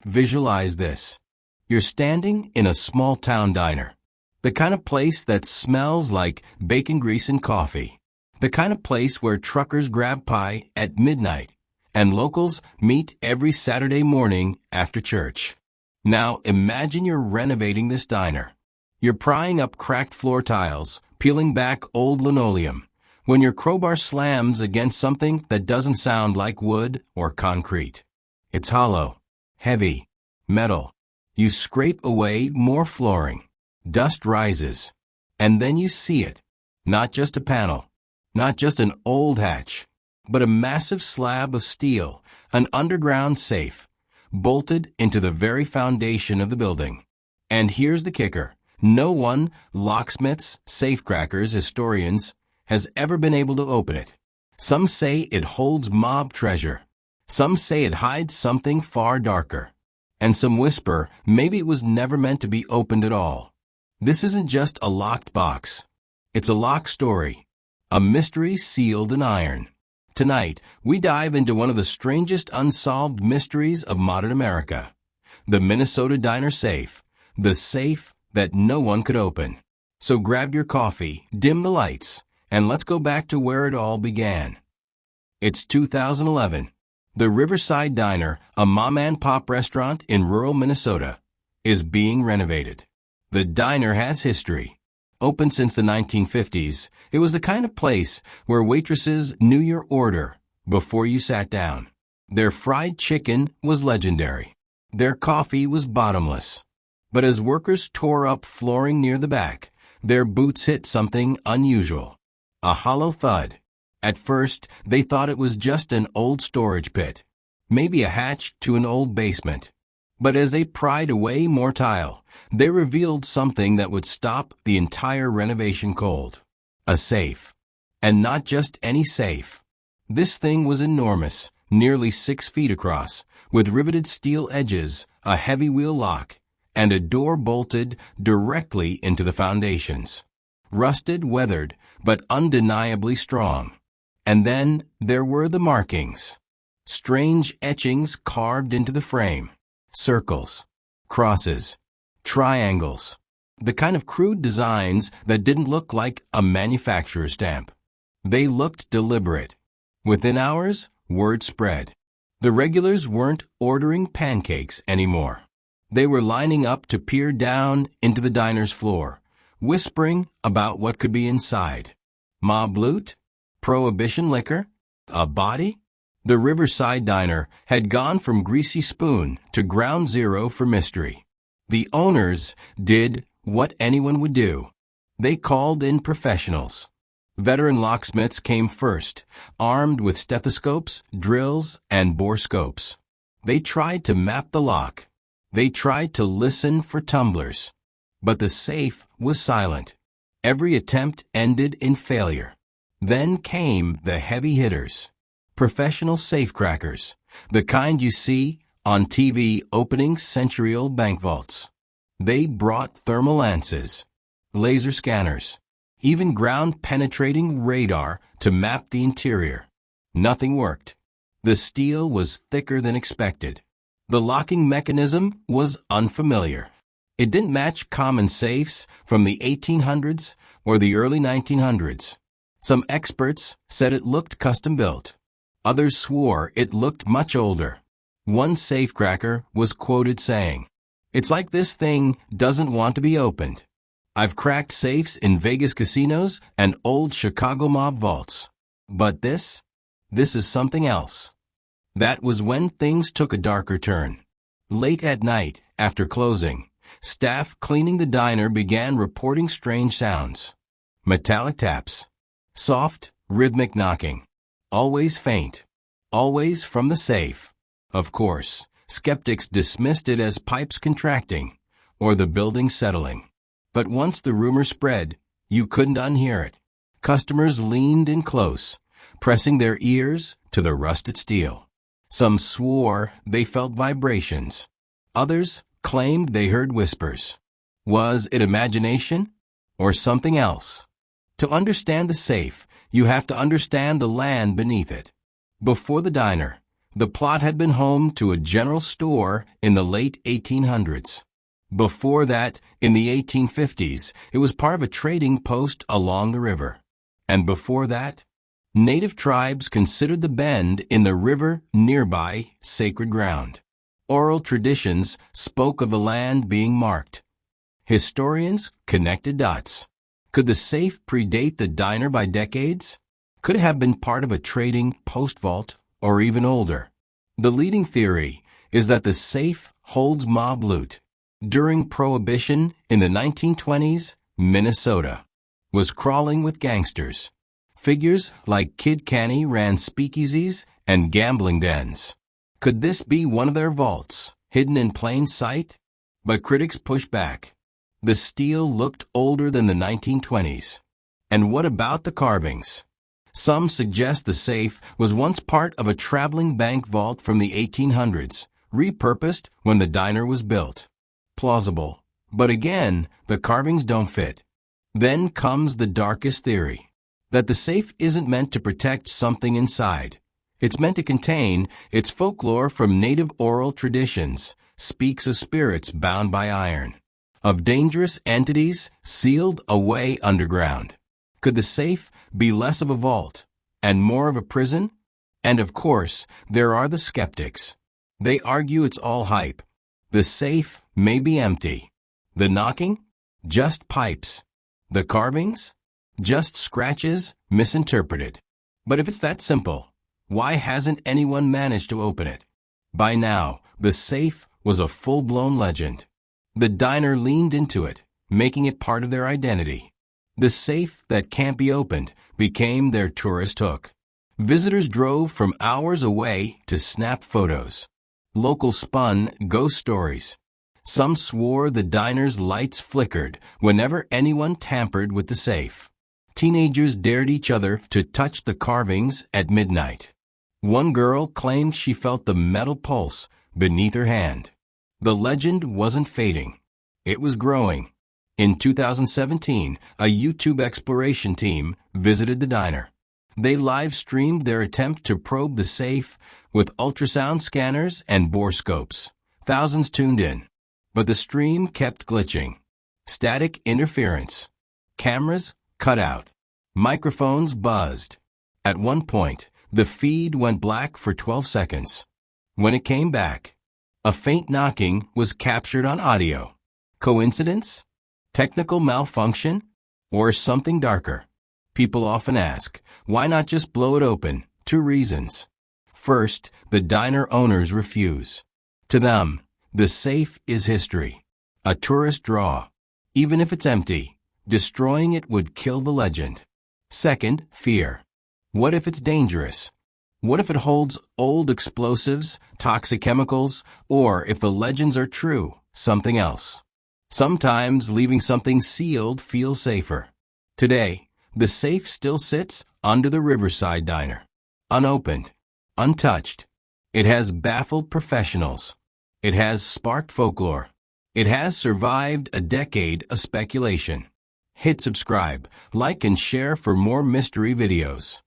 Visualize this. You're standing in a small-town diner. The kind of place that smells like bacon grease and coffee. The kind of place where truckers grab pie at midnight and locals meet every Saturday morning after church. Now imagine you're renovating this diner. You're prying up cracked floor tiles, peeling back old linoleum, when your crowbar slams against something that doesn't sound like wood or concrete. It's hollow, heavy, metal. You scrape away more flooring. Dust rises. And then you see it. Not just a panel. Not just an old hatch. But a massive slab of steel, an underground safe, bolted into the very foundation of the building. And here's the kicker. No one, locksmiths, safecrackers, historians, has ever been able to open it. Some say it holds mob treasure. Some say it hides something far darker. And some whisper maybe it was never meant to be opened at all. This isn't just a locked box. It's a locked story. A mystery sealed in iron. Tonight, we dive into one of the strangest unsolved mysteries of modern America. The Minnesota diner safe. The safe that no one could open. So grab your coffee, dim the lights, and let's go back to where it all began. It's 2011. The Riverside Diner, a mom-and-pop restaurant in rural Minnesota, is being renovated. The diner has history. Open since the 1950s, it was the kind of place where waitresses knew your order before you sat down. Their fried chicken was legendary. Their coffee was bottomless. But as workers tore up flooring near the back, their boots hit something unusual. A hollow thud. At first, they thought it was just an old storage pit, maybe a hatch to an old basement. But as they pried away more tile, they revealed something that would stop the entire renovation cold. A safe. And not just any safe. This thing was enormous, nearly 6 feet across, with riveted steel edges, a heavy wheel lock, and a door bolted directly into the foundations. Rusted, weathered, but undeniably strong. And then there were the markings. Strange etchings carved into the frame. Circles, crosses, triangles. The kind of crude designs that didn't look like a manufacturer's stamp. They looked deliberate. Within hours, word spread. The regulars weren't ordering pancakes anymore. They were lining up to peer down into the diner's floor, whispering about what could be inside. Mob loot? Prohibition liquor? A body? The Riverside Diner had gone from greasy spoon to ground zero for mystery. The owners did what anyone would do. They called in professionals. Veteran locksmiths came first, armed with stethoscopes, drills, and borescopes. They tried to map the lock. They tried to listen for tumblers. But the safe was silent. Every attempt ended in failure. Then came the heavy hitters. Professional safecrackers, the kind you see on TV opening century-old bank vaults. They brought thermal lances, laser scanners, even ground-penetrating radar to map the interior. Nothing worked. The steel was thicker than expected. The locking mechanism was unfamiliar. It didn't match common safes from the 1800s or the early 1900s. Some experts said it looked custom-built. Others swore it looked much older. One safecracker was quoted saying, "It's like this thing doesn't want to be opened. I've cracked safes in Vegas casinos and old Chicago mob vaults. But this is something else." That was when things took a darker turn. Late at night, after closing, staff cleaning the diner began reporting strange sounds. Metallic taps. Soft, rhythmic knocking. Always faint. Always from the safe. Of course, skeptics dismissed it as pipes contracting or the building settling. But once the rumor spread, you couldn't unhear it. Customers leaned in close, pressing their ears to the rusted steel. Some swore they felt vibrations. Others claimed they heard whispers. Was it imagination or something else? To understand the safe, you have to understand the land beneath it. Before the diner, The plot had been home to a general store in the late 1800s. Before that, in the 1850s, it was part of a trading post along the river. And before that, native tribes considered the bend in the river nearby sacred ground. Oral traditions spoke of the land being marked. Historians connected dots. Could the safe predate the diner by decades? Could it have been part of a trading post vault, or even older? The leading theory is that the safe holds mob loot. During Prohibition in the 1920s, Minnesota was crawling with gangsters. Figures like Kid Canny ran speakeasies and gambling dens. Could this be one of their vaults, hidden in plain sight? But critics push back. The steel looked older than the 1920s. And what about the carvings? Some suggest the safe was once part of a traveling bank vault from the 1800s, repurposed when the diner was built. Plausible. But again, the carvings don't fit. Then comes the darkest theory, that the safe isn't meant to protect something inside. It's meant to contain its folklore from native oral traditions, speaks of spirits bound by iron, of dangerous entities sealed away underground. Could the safe be less of a vault and more of a prison? And of course, there are the skeptics. They argue it's all hype. The safe may be empty. The knocking? Just pipes. The carvings? Just scratches misinterpreted. But if it's that simple, why hasn't anyone managed to open it? By now, the safe was a full-blown legend. The diner leaned into it, making it part of their identity. The safe that can't be opened became their tourist hook. Visitors drove from hours away to snap photos. Locals spun ghost stories. Some swore the diner's lights flickered whenever anyone tampered with the safe. Teenagers dared each other to touch the carvings at midnight. One girl claimed she felt the metal pulse beneath her hand. The legend wasn't fading. It was growing. In 2017, a YouTube exploration team visited the diner. They live-streamed their attempt to probe the safe with ultrasound scanners and borescopes. Thousands tuned in. But the stream kept glitching. Static interference. Cameras cut out. Microphones buzzed. At one point, the feed went black for 12 seconds. When it came back, a faint knocking was captured on audio. Coincidence? Technical malfunction? Or something darker? People often ask, why not just blow it open? 2 reasons. First, the diner owners refuse. To them, the safe is history, a tourist draw. Even if it's empty, destroying it would kill the legend. Second, fear. What if it's dangerous? What if it holds old explosives, toxic chemicals, or if the legends are true, something else? Sometimes leaving something sealed feels safer. Today, the safe still sits under the Riverside Diner. Unopened, untouched. It has baffled professionals. It has sparked folklore. It has survived a decade of speculation. Hit subscribe, like and share for more mystery videos.